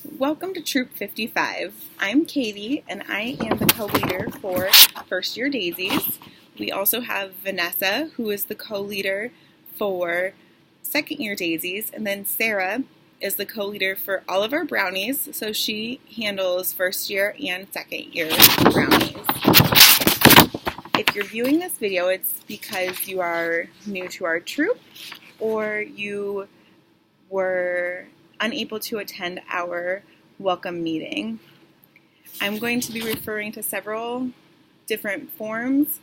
Welcome to Troop 55. I'm Katie, and I am the co-leader for First Year Daisies. We also have Vanessa, who is the co-leader for Second Year Daisies, and then Sarah is the co-leader for all of our brownies, so she handles first year and second year brownies. If you're viewing this video, it's because you are new to our troop, or you were unable to attend our welcome meeting. I'm going to be referring to several different forms.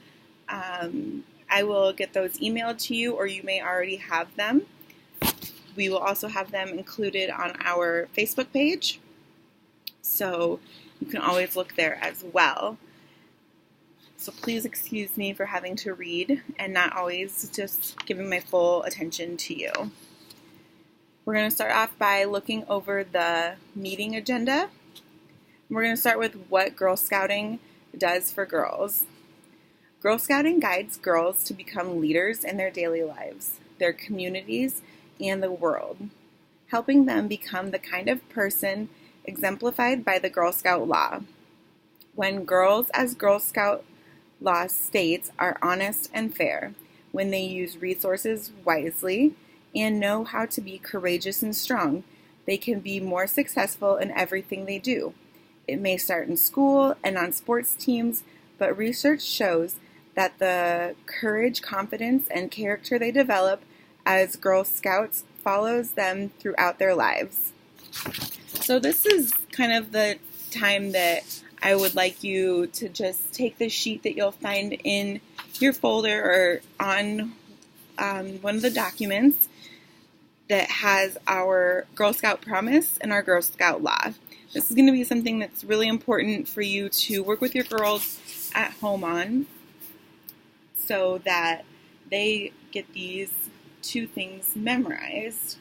I will get those emailed to you, or you may already have them. We will also have them included on our Facebook page, so you can always look there as well. So please excuse me for having to read and not always just giving my full attention to you. We're going to start off by looking over the meeting agenda. We're going to start with what Girl Scouting does for girls. Girl Scouting guides girls to become leaders in their daily lives, their communities, and the world, helping them become the kind of person exemplified by the Girl Scout law. When girls, as Girl Scout law states, are honest and fair, when they use resources wisely, and know how to be courageous and strong, they can be more successful in everything they do. It may start in school and on sports teams, but research shows that the courage, confidence, and character they develop as Girl Scouts follows them throughout their lives. So this is kind of the time that I would like you to just take the sheet that you'll find in your folder or on one of the documents that has our Girl Scout promise and our Girl Scout law. This is going to be something that's really important for you to work with your girls at home on, so that they get these two things memorized.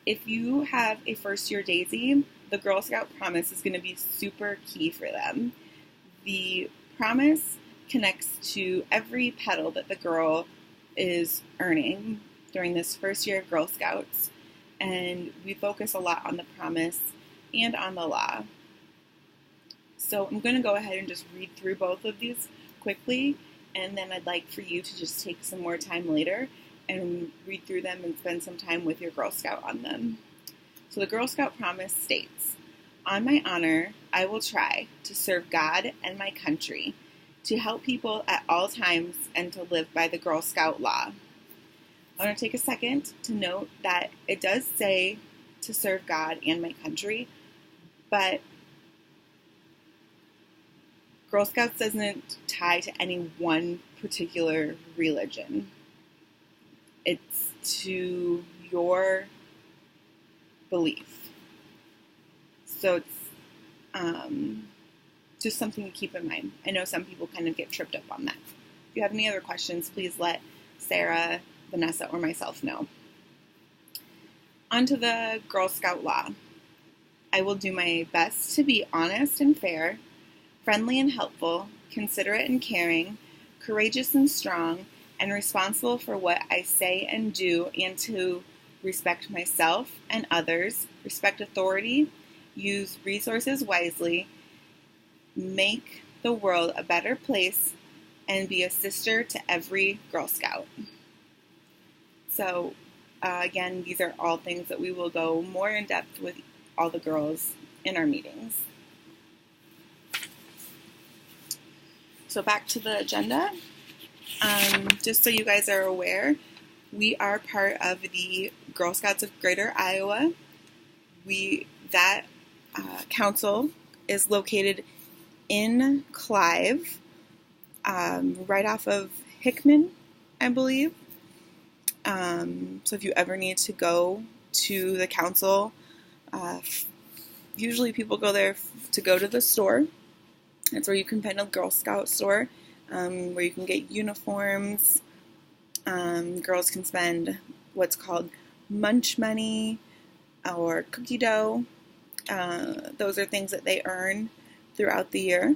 If you have a first year daisy, the Girl Scout promise is going to be super key for them. The promise connects to every petal that the girl is earning during this first year of Girl Scouts, and we focus a lot on the promise and on the law. So I'm going to go ahead and just read through both of these quickly, and then I'd like for you to just take some more time later and read through them and spend some time with your Girl Scout on them. So the Girl Scout promise states, "On my honor, I will try to serve God and my country, to help people at all times, and to live by the Girl Scout law." I want to take a second to note that it does say to serve God and my country, but Girl Scouts doesn't tie to any one particular religion. It's to your belief. So it's just something to keep in mind. I know some people kind of get tripped up on that. If you have any other questions, please let Sarah, Vanessa, or myself know. On to the Girl Scout law. I will do my best to be honest and fair, friendly and helpful, considerate and caring, courageous and strong, and responsible for what I say and do, and to respect myself and others, respect authority, use resources wisely, make the world a better place, and be a sister to every Girl Scout. So, again, these are all things that we will go more in depth with all the girls in our meetings. So back to the agenda. Just so you guys are aware, we are part of the Girl Scouts of Greater Iowa. That council is located in Clive, right off of Hickman, I believe. So if you ever need to go to the council, usually people go there to go to the store. That's where you can find a Girl Scout store, where you can get uniforms. Girls can spend what's called munch money or cookie dough. Those are things that they earn throughout the year.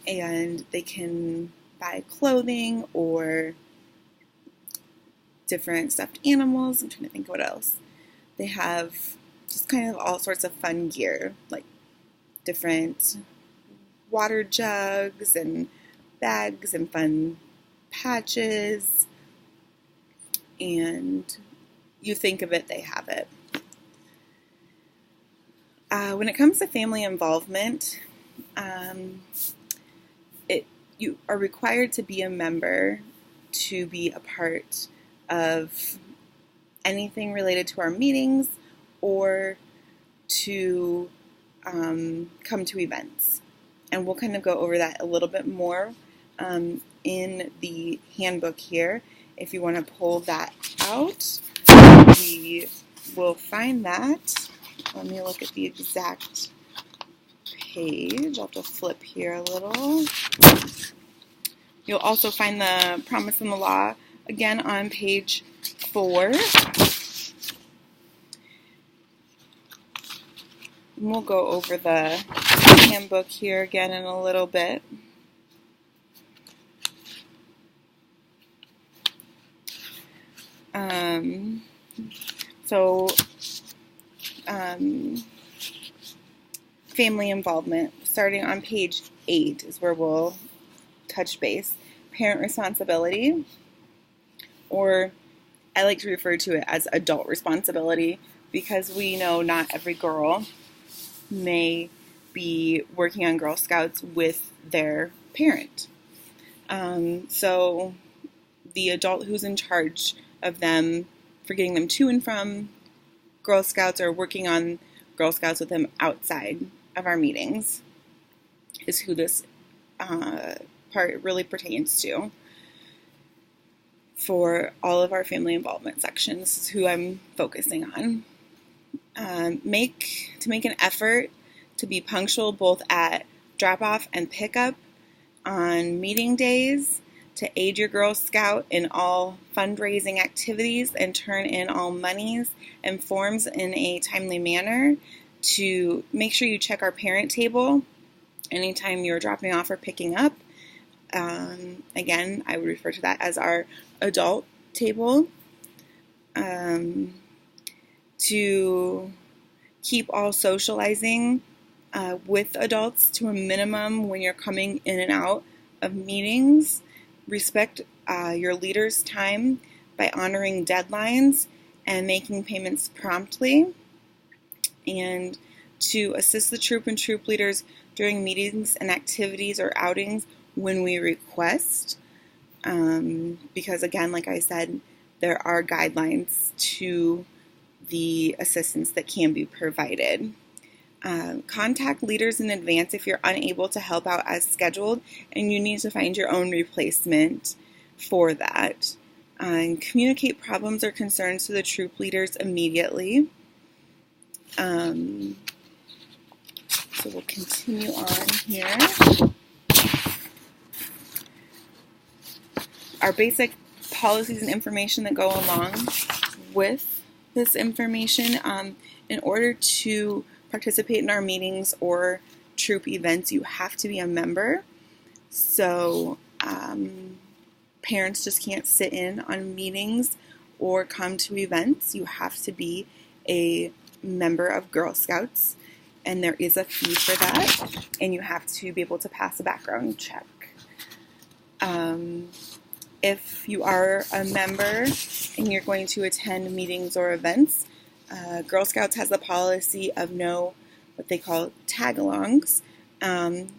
And they can buy clothing or different stuffed animals. I'm trying to think what else. They have just kind of all sorts of fun gear, like different water jugs and bags and fun patches, and you think of it, they have it. When it comes to family involvement, you are required to be a member to be a part of anything related to our meetings or to come to events. And we'll kind of go over that a little bit more in the handbook here. If you want to pull that out, we will find that. Let me look at the exact page. I'll have to flip here a little. You'll also find the promise and the law again on page 4. And we'll go over the handbook here again in a little bit. Family involvement, starting on page 8 is where we'll touch base. Parent responsibility, or I like to refer to it as adult responsibility, because we know not every girl may be working on Girl Scouts with their parent. So the adult who's in charge of them for getting them to and from Girl Scouts or working on Girl Scouts with them outside of our meetings is who this part really pertains to. For all of our family involvement sections, this is who I'm focusing on. To make an effort to be punctual both at drop-off and pickup on meeting days, to aid your Girl Scout in all fundraising activities and turn in all monies and forms in a timely manner, to make sure you check our parent table anytime you're dropping off or picking up. Again, I would refer to that as our adult table. To keep all socializing with adults to a minimum when you're coming in and out of meetings. Respect your leader's time by honoring deadlines and making payments promptly. And to assist the troop and troop leaders during meetings and activities or outings when we request. Because again, like I said, there are guidelines to the assistance that can be provided. Contact leaders in advance if you're unable to help out as scheduled and you need to find your own replacement for that. And communicate problems or concerns to the troop leaders immediately. So we'll continue on here. Our basic policies and information that go along with this information. In order to participate in our meetings or troop events, you have to be a member. So parents just can't sit in on meetings or come to events. You have to be a member of Girl Scouts, and there is a fee for that, and you have to be able to pass a background check. If you are a member and you're going to attend meetings or events, Girl Scouts has the policy of no what they call tag-alongs. And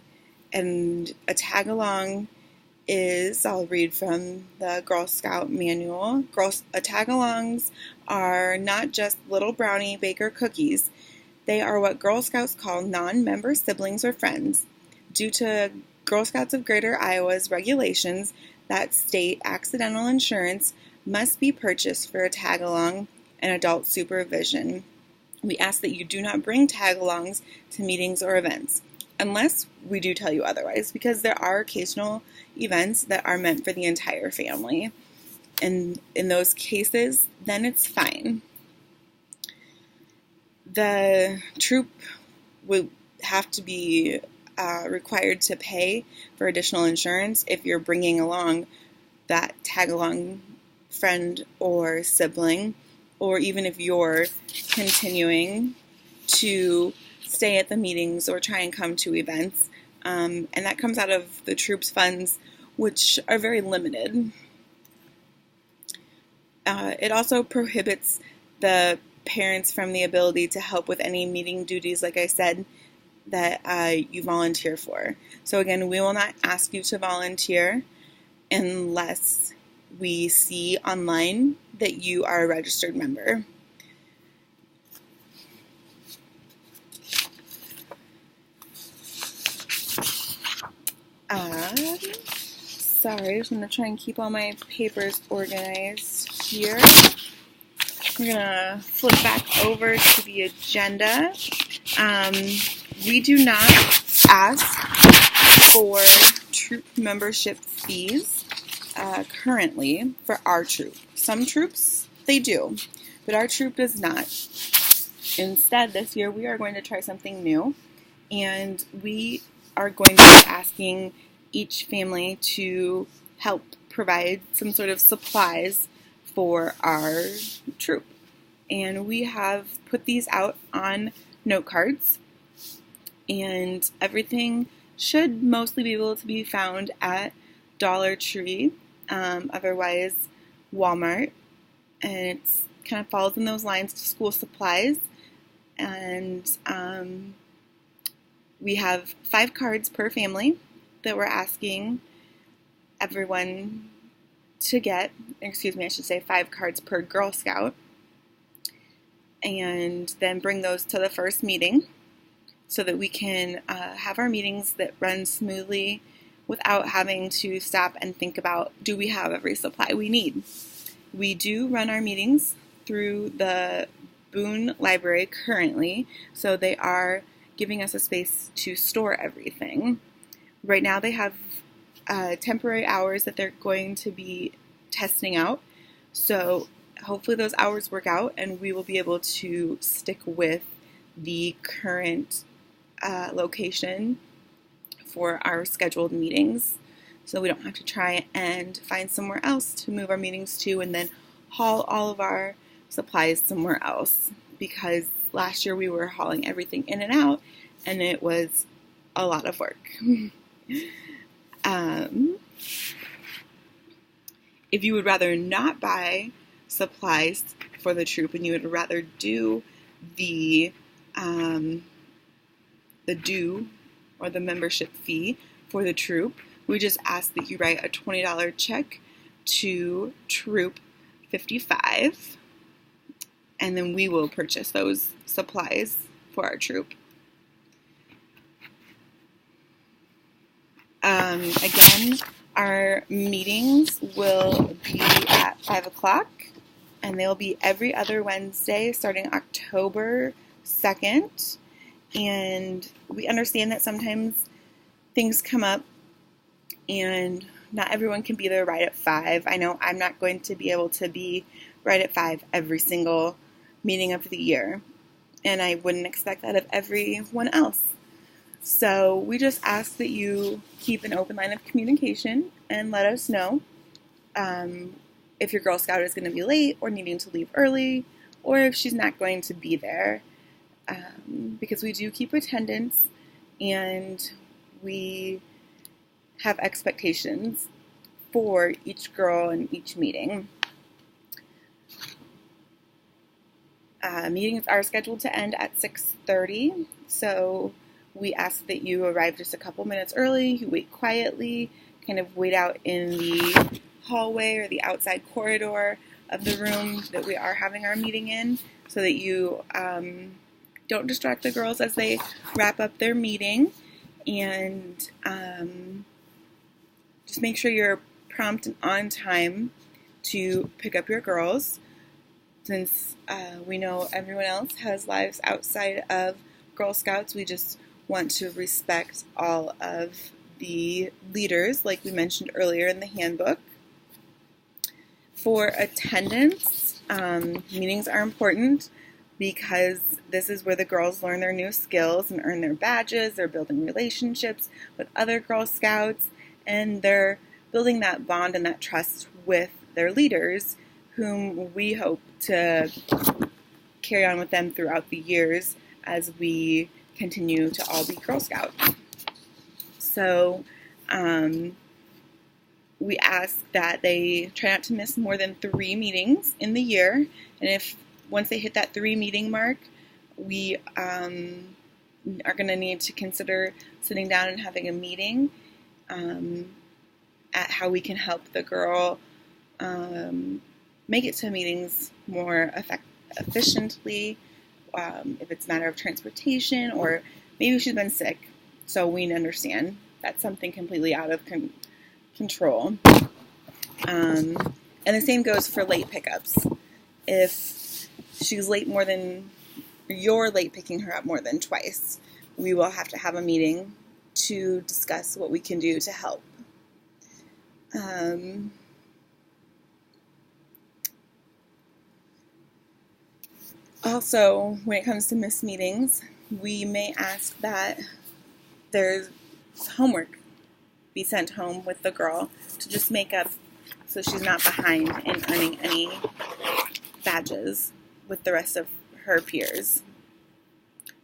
a tag-along is, I'll read from the Girl Scout manual. Tag-alongs are not just little brownie baker cookies. They are what Girl Scouts call non-member siblings or friends. Due to Girl Scouts of Greater Iowa's regulations that state accidental insurance must be purchased for a tag-along and adult supervision. We ask that you do not bring tag-alongs to meetings or events, unless we do tell you otherwise, because there are occasional events that are meant for the entire family. And in those cases, then it's fine. The troop would have to be required to pay for additional insurance if you're bringing along that tag-along friend or sibling, or even if you're continuing to stay at the meetings or try and come to events. And that comes out of the troops funds, which are very limited. It also prohibits the parents from the ability to help with any meeting duties, like I said, that you volunteer for. So again, we will not ask you to volunteer unless we see online that you are a registered member. Sorry, I'm going to try and keep all my papers organized here. We're going to flip back over to the agenda. We do not ask for troop membership fees currently for our troop. Some troops, they do, but our troop does not. Instead, this year we are going to try something new, and we are going to be asking each family to help provide some sort of supplies for our troop. And we have put these out on note cards, and everything should mostly be able to be found at Dollar Tree, otherwise Walmart, and it kind of falls in those lines to school supplies. And we have 5 cards per family that we're asking everyone to get. Excuse me, I should say 5 cards per Girl Scout. And then bring those to the first meeting so that we can have our meetings that run smoothly without having to stop and think about, do we have every supply we need? We do run our meetings through the Boone library currently, so they are giving us a space to store everything. Right now they have temporary hours that they're going to be testing out, so hopefully those hours work out and we will be able to stick with the current location for our scheduled meetings, so we don't have to try and find somewhere else to move our meetings to and then haul all of our supplies somewhere else, because last year we were hauling everything in and out and it was a lot of work. If you would rather not buy supplies for the troop and you would rather do the due or the membership fee for the troop, we just ask that you write a $20 check to Troop 55, and then we will purchase those supplies for our troop. Again, our meetings will be at 5 o'clock, and they'll be every other Wednesday starting October 2nd. And we understand that sometimes things come up and not everyone can be there right at 5. I know I'm not going to be able to be right at 5 every single meeting of the year, and I wouldn't expect that of everyone else. So we just ask that you keep an open line of communication and let us know if your Girl Scout is going to be late or needing to leave early, or if she's not going to be there, because we do keep attendance and we have expectations for each girl in each meeting. Meetings are scheduled to end at 6:30, so we ask that you arrive just a couple minutes early, you wait quietly, kind of wait out in the hallway or the outside corridor of the room that we are having our meeting in, so that you don't distract the girls as they wrap up their meeting, and just make sure you're prompt and on time to pick up your girls, since we know everyone else has lives outside of Girl Scouts. We just want to respect all of the leaders, like we mentioned earlier in the handbook. For attendance, meetings are important because this is where the girls learn their new skills and earn their badges. They're building relationships with other Girl Scouts, and they're building that bond and that trust with their leaders, whom we hope to carry on with them throughout the years as we continue to all be Girl Scouts. So we ask that they try not to miss more than 3 meetings in the year. And if once they hit that 3 meeting mark, we are going to need to consider sitting down and having a meeting at how we can help the girl make it to meetings more efficiently, if it's a matter of transportation, or maybe she's been sick, so we understand that's something completely out of control. And the same goes for late pickups. If she's late more than, you're late picking her up more than twice, we will have to have a meeting to discuss what we can do to help. Also, when it comes to missed meetings, we may ask that there's homework be sent home with the girl to just make up so she's not behind in earning any badges with the rest of her peers.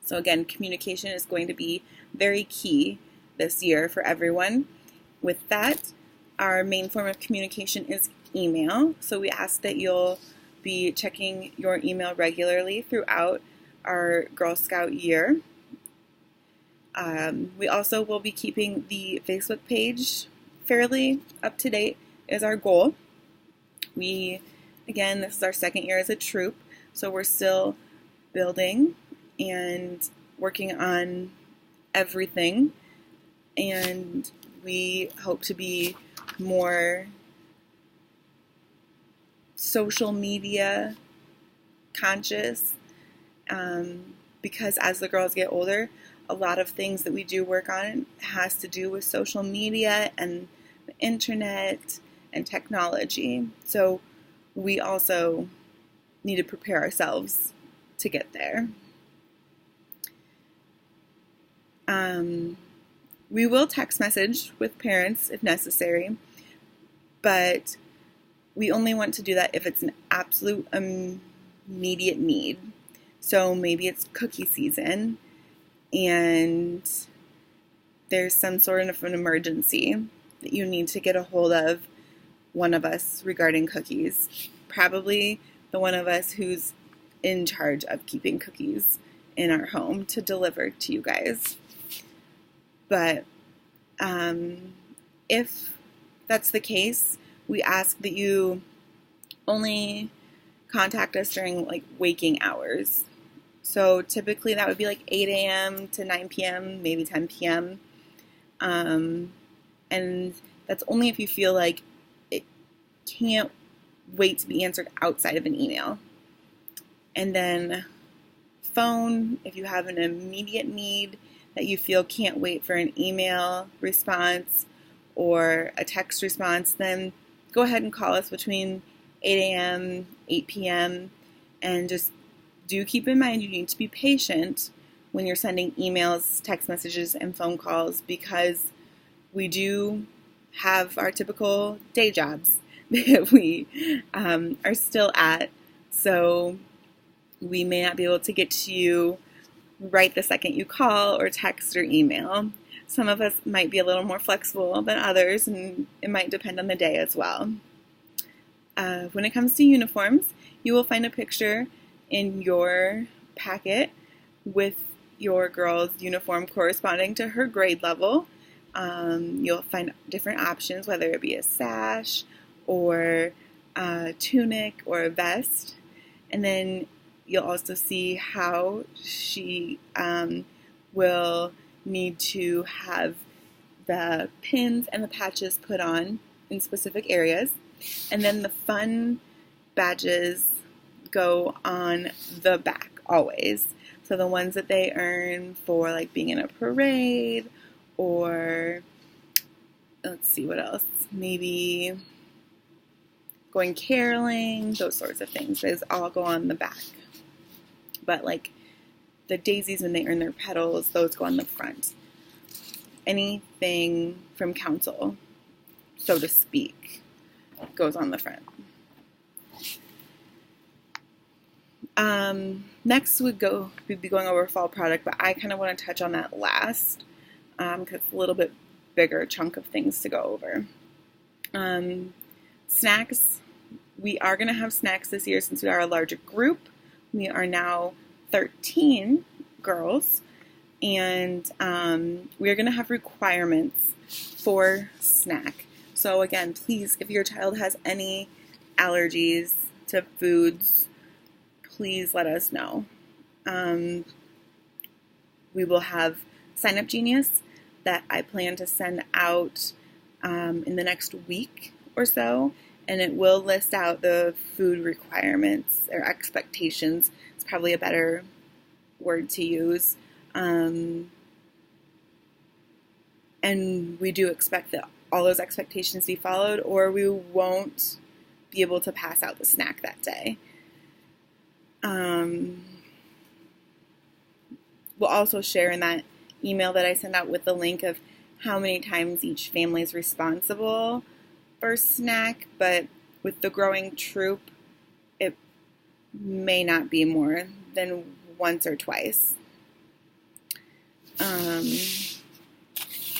So again, communication is going to be very key this year for everyone. With that, our main form of communication is email. So we ask that you'll be checking your email regularly throughout our Girl Scout year. We also will be keeping the Facebook page fairly up to date is our goal. Again, this is our 2nd year as a troop, so we're still building and working on everything, and we hope to be more social media conscious, because as the girls get older, a lot of things that we do work on has to do with social media and the internet and technology. So we also need to prepare ourselves to get there. We will text message with parents if necessary, but we only want to do that if it's an absolute immediate need. So maybe it's cookie season and there's some sort of an emergency that you need to get a hold of one of us regarding cookies. Probably the one of us who's in charge of keeping cookies in our home to deliver to you guys. But if that's the case, we ask that you only contact us during waking hours. So typically that would be 8 a.m. to 9 p.m., maybe 10 p.m. And that's only if you feel like it can't wait to be answered outside of an email. And then phone, if you have an immediate need that you feel can't wait for an email response or a text response, then go ahead and call us between 8 a.m., 8 p.m., and just do keep in mind you need to be patient when you're sending emails, text messages, and phone calls, because we do have our typical day jobs that we are still at. So we may not be able to get to you right the second you call or text or email. Some of us might be a little more flexible than others, and it might depend on the day as well. When it comes to uniforms, you will find a picture in your packet with your girl's uniform corresponding to her grade level. You'll find different options, whether it be a sash or a tunic or a vest. And then you'll also see how she will need to have the pins and the patches put on in specific areas. And then the fun badges go on the back always. So the ones that they earn for being in a parade, or let's see what else, maybe going caroling, those sorts of things, those all go on the back. But the daisies, when they earn their petals, those go on the front. Anything from council, so to speak, goes on the front. Next we'd be going over fall product, but I kind of want to touch on that last because it's a little bit bigger chunk of things to go over. Snacks. We are going to have snacks this year since we are a larger group. We are now 13 girls, and we are going to have requirements for snack. So again, please, if your child has any allergies to foods, please let us know. We will have Sign Up Genius that I plan to send out in the next week or so, and it will list out the food requirements or expectations. It's probably a better word to use. And we do expect that all those expectations be followed, or we won't be able to pass out the snack that day. We'll also share in that email that I send out with the link of how many times each family is responsible for snack, but with the growing troop, it may not be more than once or twice.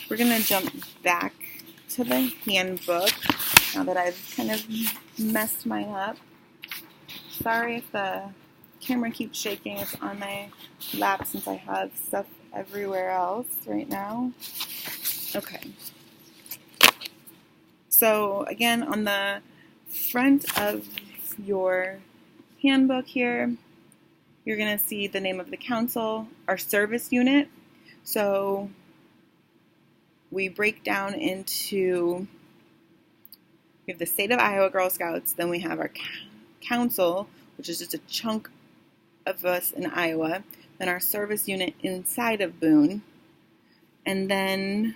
We're going to jump back to the handbook now that I've kind of messed mine up. Sorry if the camera keeps shaking. It's on my lap since I have stuff everywhere else right now. Okay. So again, on the front of your handbook here, you're going to see the name of the council, our service unit. So we break down into, we have the state of Iowa Girl Scouts, then we have our council, which is just a chunk of us in Iowa, then our service unit inside of Boone, and then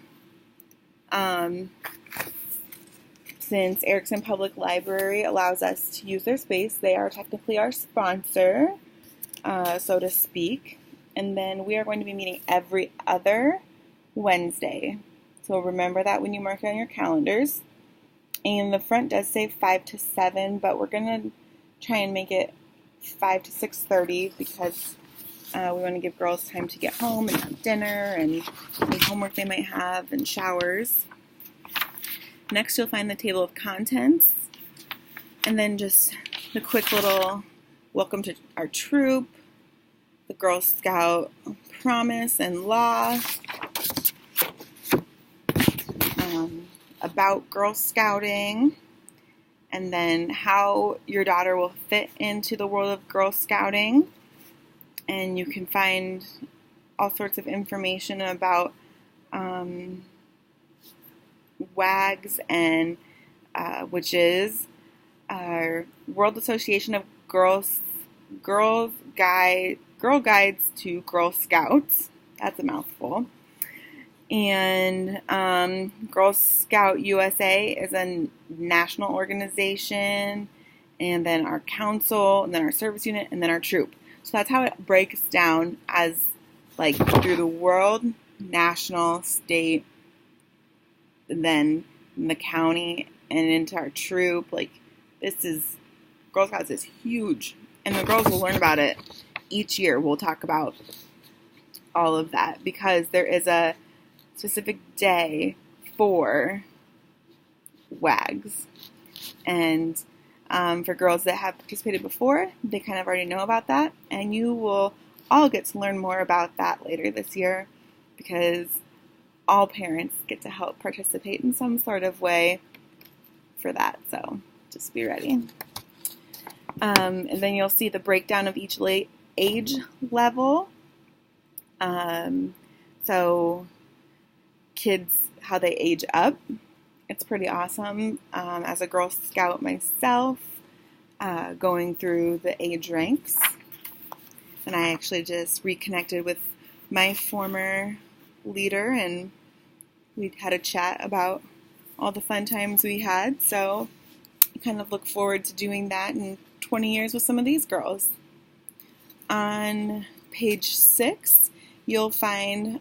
since Erickson Public Library allows us to use their space, they are technically our sponsor, so to speak, and then we are going to be meeting every other Wednesday. So remember that when you mark it on your calendars. And the front does say 5 to 7, but we're going to try and make it 5 to 6:30 because we want to give girls time to get home and have dinner and any homework they might have and showers. Next, you'll find the table of contents, and then just the quick little welcome to our troop, the Girl Scout promise and law, about Girl Scouting, and then how your daughter will fit into the world of Girl Scouting. And you can find all sorts of information about WAGs, and which is our World Association of Girl Guides to Girl Scouts. That's a mouthful. And Girl Scout USA is a national organization, and then our council, and then our service unit, and then our troop. So that's how it breaks down as like through the world, national, state, and then in the county, and into our troop. Like this is, Girl Scouts is huge, and the girls will learn about it each year. We'll talk about all of that because there is a specific day for WAGs, and for girls that have participated before, they kind of already know about that, and you will all get to learn more about that later this year because all parents get to help participate in some sort of way for that, so just be ready. And then you'll see the breakdown of each age level. So kids, how they age up. It's pretty awesome. As a Girl Scout myself, going through the age ranks. And I actually just reconnected with my former leader, and we had a chat about all the fun times we had. So I kind of look forward to doing that in 20 years with some of these girls. On page 6, you'll find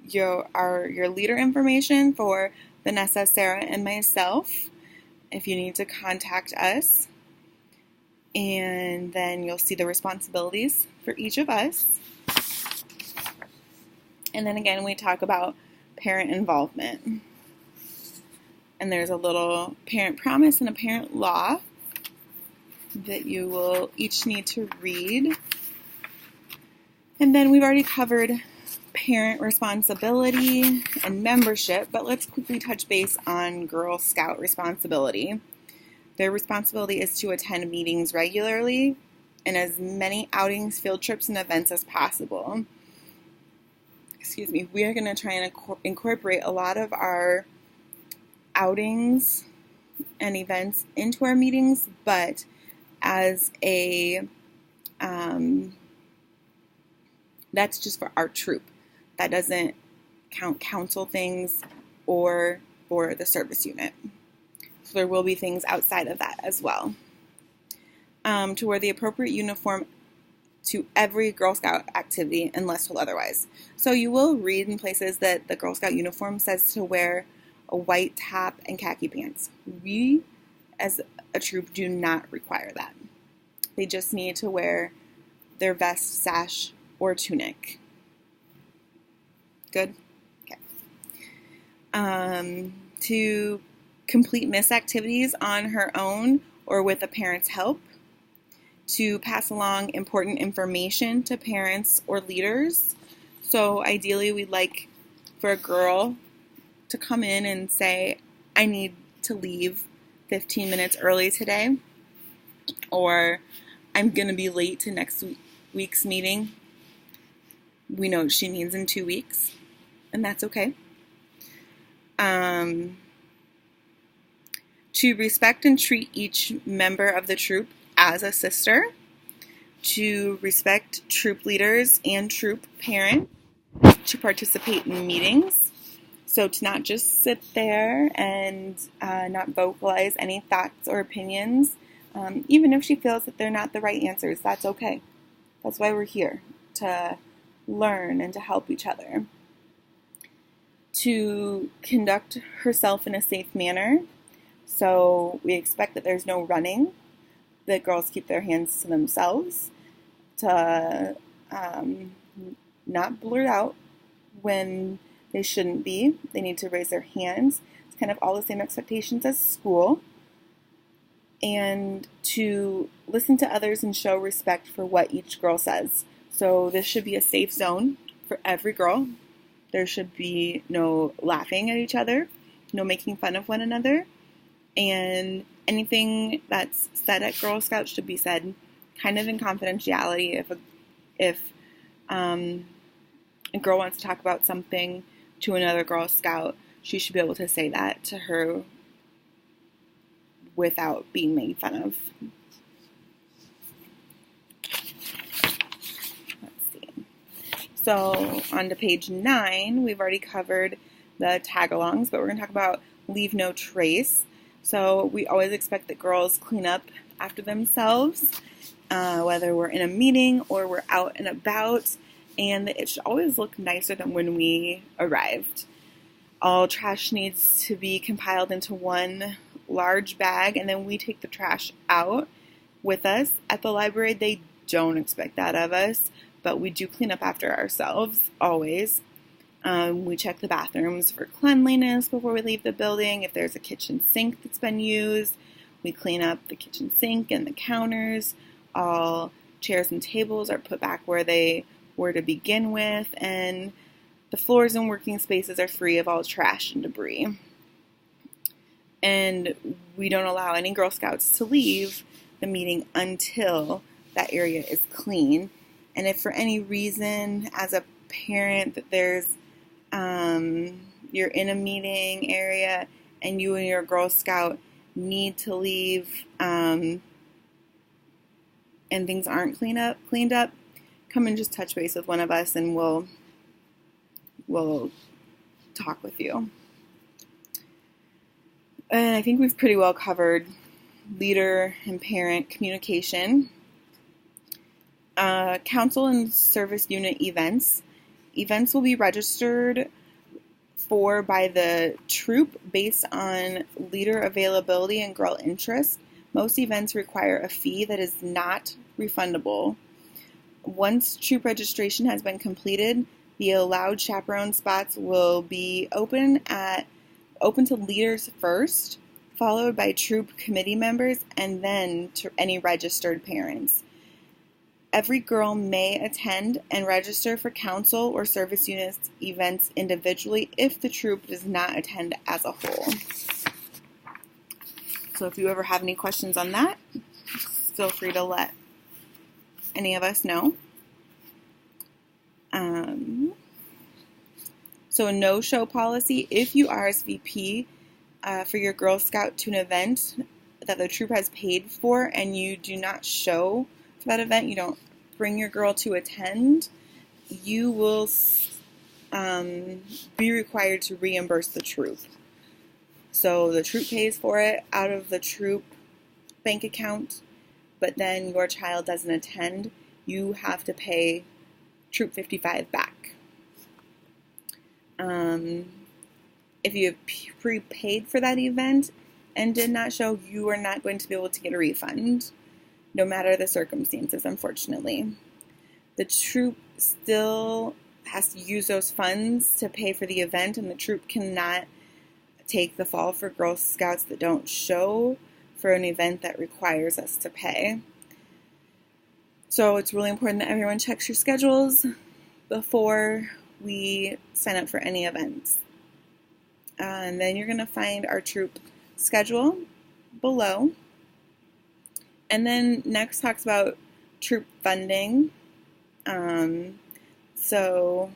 your leader information for Vanessa, Sarah, and myself if you need to contact us. And then you'll see the responsibilities for each of us. And then again, we talk about parent involvement. And there's a little parent promise and a parent law that you will each need to read. And then we've already covered parent responsibility and membership, but let's quickly touch base on Girl Scout responsibility. Their responsibility is to attend meetings regularly and as many outings, field trips, and events as possible. We are going to try and incorporate a lot of our outings and events into our meetings, but as a that's just for our troop. That doesn't count council things or for the service unit. So there will be things outside of that as well. To wear the appropriate uniform to every Girl Scout activity unless told otherwise. So you will read in places that the Girl Scout uniform says to wear a white top and khaki pants. We, as a troop, do not require that. They just need to wear their vest, sash, or tunic. Good? Okay. To complete miss activities on her own or with a parent's help. To pass along important information to parents or leaders. So ideally, we'd like for a girl to come in and say, I need to leave 15 minutes early today, or I'm going to be late to next week's meeting. We know what she means in 2 weeks, and that's okay. To respect and treat each member of the troop as a sister, to respect troop leaders and troop parents, to participate in meetings, so to not just sit there and not vocalize any thoughts or opinions, even if she feels that they're not the right answers, that's okay. That's why we're here, to learn and to help each other. To conduct herself in a safe manner, so we expect that there's no running, that girls keep their hands to themselves, to not blurt out when they shouldn't be. They need to raise their hands. It's kind of all the same expectations as school. And to listen to others and show respect for what each girl says. So this should be a safe zone for every girl. There should be no laughing at each other, no making fun of one another, and anything that's said at Girl Scouts should be said kind of in confidentiality. If a girl wants to talk about something to another Girl Scout, she should be able to say that to her without being made fun of. Let's see. So on to page 9, we've already covered the tag-alongs, but we're going to talk about leave no trace. So we always expect that girls clean up after themselves, whether we're in a meeting or we're out and about, and it should always look nicer than when we arrived. All trash needs to be compiled into one large bag, and then we take the trash out with us. At the library, they don't expect that of us, but we do clean up after ourselves, always. We check the bathrooms for cleanliness before we leave the building. If there's a kitchen sink that's been used, we clean up the kitchen sink and the counters. All chairs and tables are put back where they were to begin with, and the floors and working spaces are free of all trash and debris. And we don't allow any Girl Scouts to leave the meeting until that area is clean. And if for any reason, as a parent, that there's you're in a meeting area and you and your Girl Scout need to leave and things aren't cleaned up, come and just touch base with one of us and we'll talk with you. And I think we've pretty well covered leader and parent communication. Council and service unit events. Events will be registered for by the troop based on leader availability and girl interest. Most events require a fee that is not refundable. Once troop registration has been completed, the allowed chaperone spots will be open to leaders first, followed by troop committee members, and then to any registered parents. Every girl may attend and register for council or service units events individually if the troop does not attend as a whole. So if you ever have any questions on that, feel free to let any of us know. So a no-show policy: if you RSVP for your Girl Scout to an event that the troop has paid for and you do not show for that event, you don't bring your girl to attend, you will be required to reimburse the troop. So the troop pays for it out of the troop bank account, but then your child doesn't attend, you have to pay Troop 55 back. If you have prepaid for that event and did not show, you are not going to be able to get a refund, no matter the circumstances, unfortunately. The troop still has to use those funds to pay for the event, and the troop cannot take the fall for Girl Scouts that don't show for an event that requires us to pay. So it's really important that everyone checks your schedules before we sign up for any events. And then you're going to find our troop schedule below. And then next talks about troop funding. So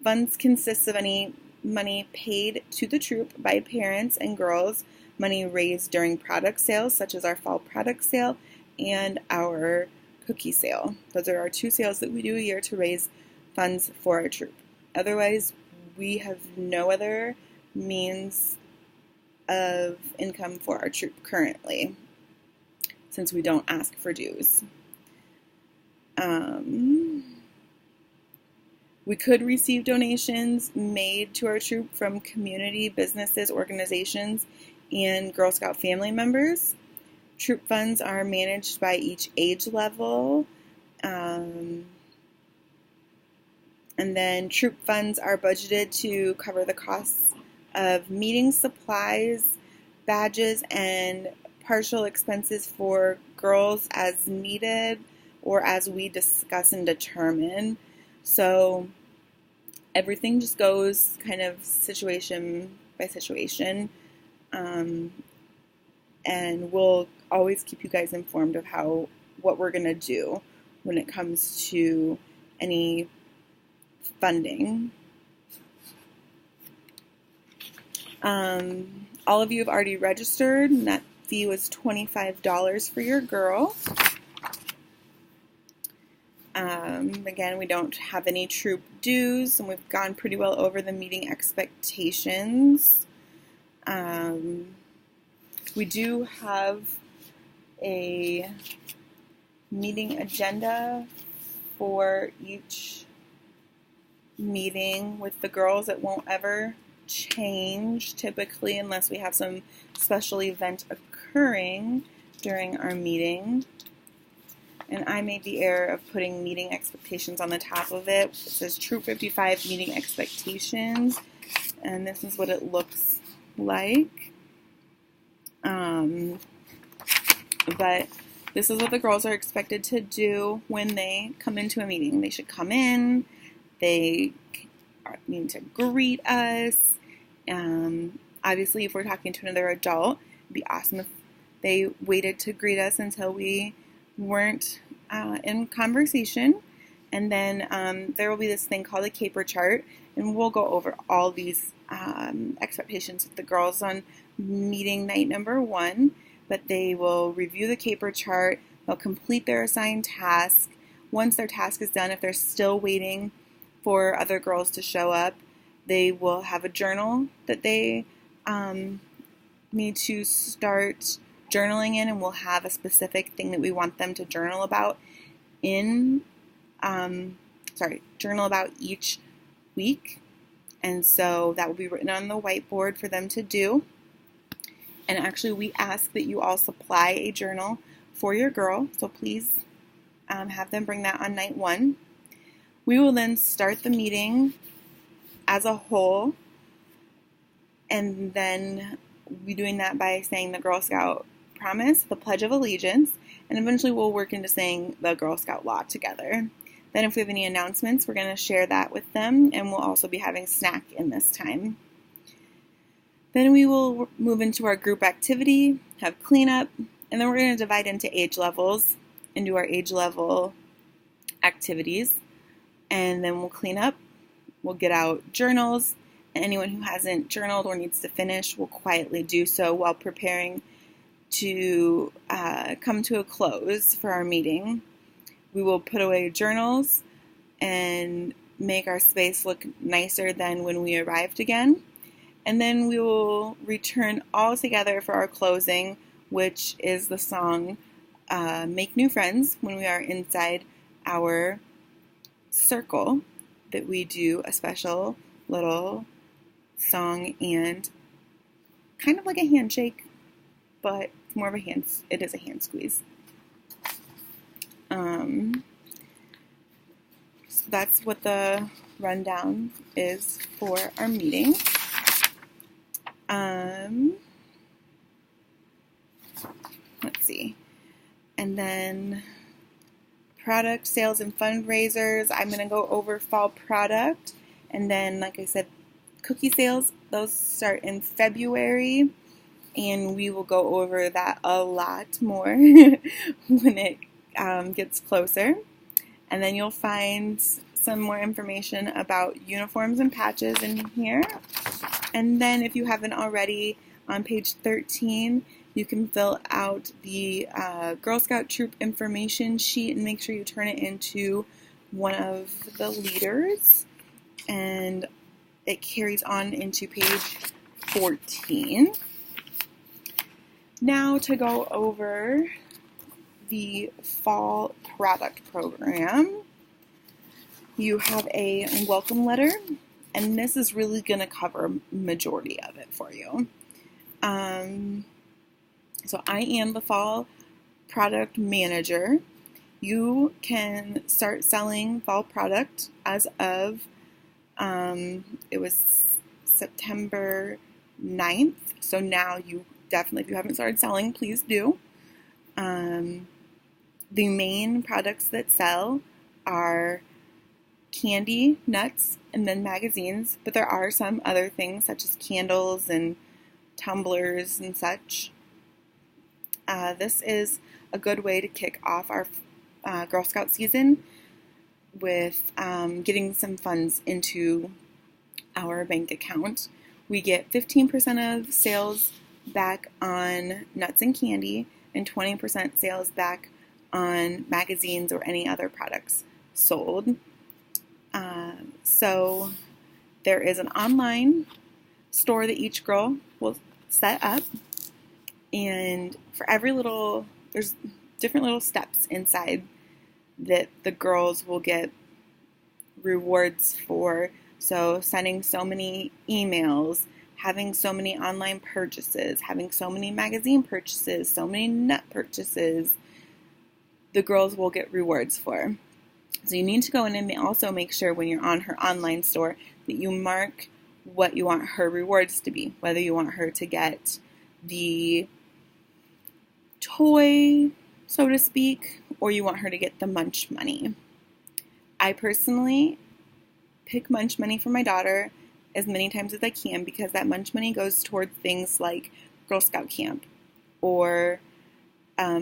funds consist of any money paid to the troop by parents and girls, money raised during product sales, such as our fall product sale and our cookie sale. Those are our two sales that we do a year to raise funds for our troop. Otherwise, we have no other means of income for our troop currently, since we don't ask for dues. We could receive donations made to our troop from community, businesses, organizations, and Girl Scout family members. Troop funds are managed by each age level. And then troop funds are budgeted to cover the costs of meeting supplies, badges, and partial expenses for girls as needed or as we discuss and determine. So everything just goes kind of situation by situation. And we'll always keep you guys informed of what we're going to do when it comes to any funding. All of you have already registered, and that fee was $25 for your girl. Again, we don't have any troop dues, and we've gone pretty well over the meeting expectations. We do have a meeting agenda for each meeting with the girls. It won't ever change typically unless we have some special event occurring during our meeting. And I made the error of putting meeting expectations on the top of it. It says Troop 55 meeting expectations, and this is what it looks like. But this is what the girls are expected to do when they come into a meeting. They should come in, they need to greet us. Obviously, if we're talking to another adult, it'd be awesome if they waited to greet us until we weren't in conversation. And then there will be this thing called a caper chart, and we'll go over all these expectations with the girls on meeting night number 1. But they will review the caper chart, they'll complete their assigned task. Once their task is done, if they're still waiting for other girls to show up, they will have a journal that they need to start journaling in, and we'll have a specific thing that we want them to journal about journal about each week. And so that will be written on the whiteboard for them to do. And actually, we ask that you all supply a journal for your girl, so please have them bring that on night 1. We will then start the meeting as a whole, and then we'll be doing that by saying the Girl Scout promise, the Pledge of Allegiance, and eventually we'll work into saying the Girl Scout law together. Then if we have any announcements, we're going to share that with them, and we'll also be having snack in this time. Then we will move into our group activity, have cleanup, and then we're going to divide into age levels and do our age level activities. And then we'll clean up, we'll get out journals, and anyone who hasn't journaled or needs to finish will quietly do so while preparing to come to a close for our meeting. We will put away journals and make our space look nicer than when we arrived again. And then we will return all together for our closing, which is the song Make New Friends, when we are inside our circle that we do a special little song and kind of like a handshake, but it's more of it is a hand squeeze. So that's what the rundown is for our meeting. Let's see. And then product sales and fundraisers. I'm going to go over fall product. And then, like I said, cookie sales, those start in February. And we will go over that a lot more when it gets closer. And then you'll find some more information about uniforms and patches in here. And then if you haven't already, on page 13, you can fill out the Girl Scout Troop information sheet and make sure you turn it into one of the leaders. And it carries on into page 14. Now to go over the fall product program. You have a welcome letter, and this is really going to cover a majority of it for you. So I am the fall product manager. You can start selling fall product as of, it was September 9th. So now you definitely, if you haven't started selling, please do. The main products that sell are candy, nuts, and then magazines, but there are some other things such as candles and tumblers and such. This is a good way to kick off our Girl Scout season with getting some funds into our bank account. We get 15% of sales back on nuts and candy and 20% sales back on magazines or any other products sold. So there is an online store that each girl will set up, and for every there's different little steps inside that the girls will get rewards for. So sending so many emails, having so many online purchases, having so many magazine purchases, so many nut purchases, the girls will get rewards for. So you need to go in and also make sure when you're on her online store that you mark what you want her rewards to be, whether you want her to get the toy, so to speak, or you want her to get the munch money. I personally pick munch money for my daughter as many times as I can because that munch money goes towards things like Girl Scout camp or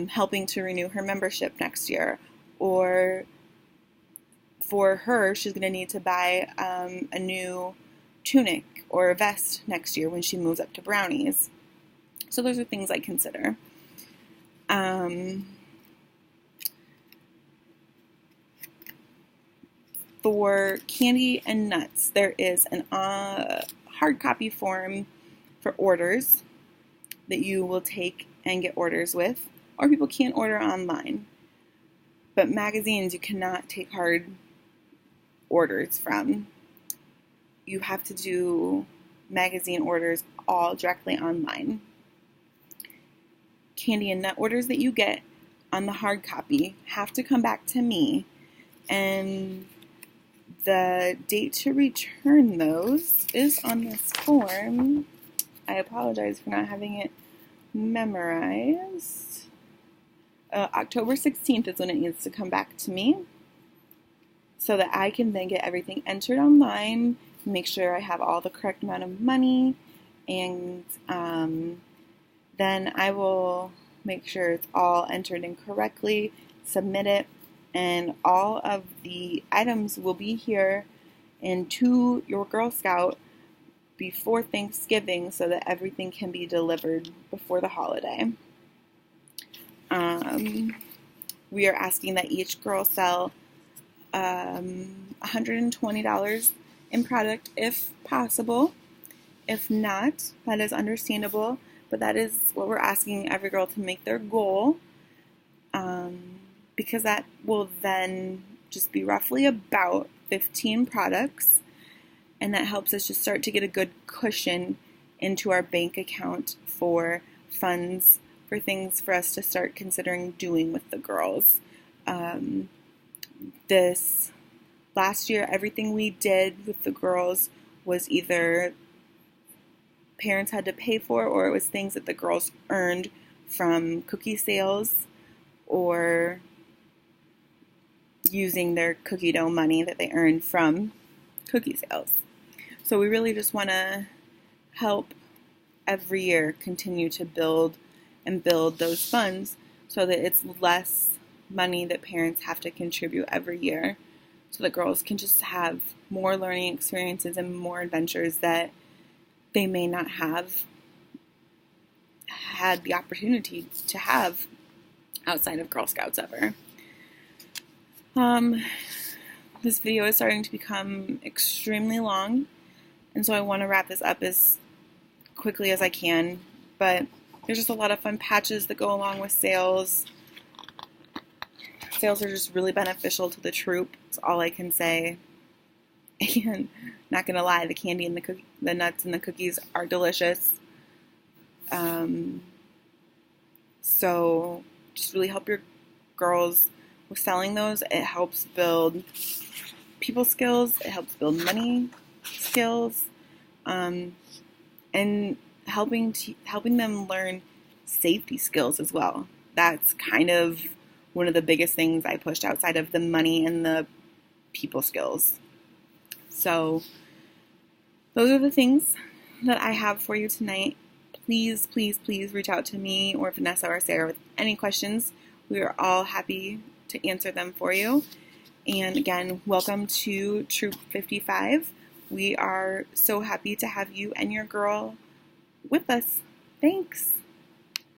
helping to renew her membership next year, or for her, she's going to need to buy a new tunic or a vest next year when she moves up to brownies. So those are things I consider. For candy and nuts, there is an hard copy form for orders that you will take and get orders with, or people can order online. But magazines, you cannot take hard orders from. You have to do magazine orders all directly online. candy and nut orders that you get on the hard copy have to come back to me, and the date to return those is on this form. I apologize for not having it memorized. October 16th is when it needs to come back to me, so that I can then get everything entered online, make sure I have all the correct amount of money, and then I will make sure it's all entered in correctly, submit it, and all of the items will be here and to your Girl Scout before Thanksgiving so that everything can be delivered before the holiday. We are asking that each girl sell $120 in product if possible. If not, that is understandable, but that is what we're asking every girl to make their goal, because that will then just be roughly about 15 products, and that helps us just start to get a good cushion into our bank account for funds for things for us to start considering doing with the girls. This last year, everything we did with the girls was either parents had to pay for, or it was things that the girls earned from cookie sales or using their cookie dough money that they earned from cookie sales. So we really just want to help every year continue to build those funds so that it's less money that parents have to contribute every year, so that girls can just have more learning experiences and more adventures that they may not have had the opportunity to have outside of Girl Scouts ever. This video is starting to become extremely long, and so I want to wrap this up as quickly as I can, but there's just a lot of fun patches that go along with sales. Sales are just really beneficial to the troop. That's all I can say. And not gonna lie, the candy and the nuts and the cookies are delicious. So just really help your girls with selling those. It helps build people skills. It helps build money skills, and helping them learn safety skills as well. That's kind of one of the biggest things I pushed outside of the money and the people skills. So those are the things that I have for you tonight. Please, please, please reach out to me or Vanessa or Sarah with any questions. We are all happy to answer them for you. And again, welcome to Troop 55. We are so happy to have you and your girl with us. Thanks.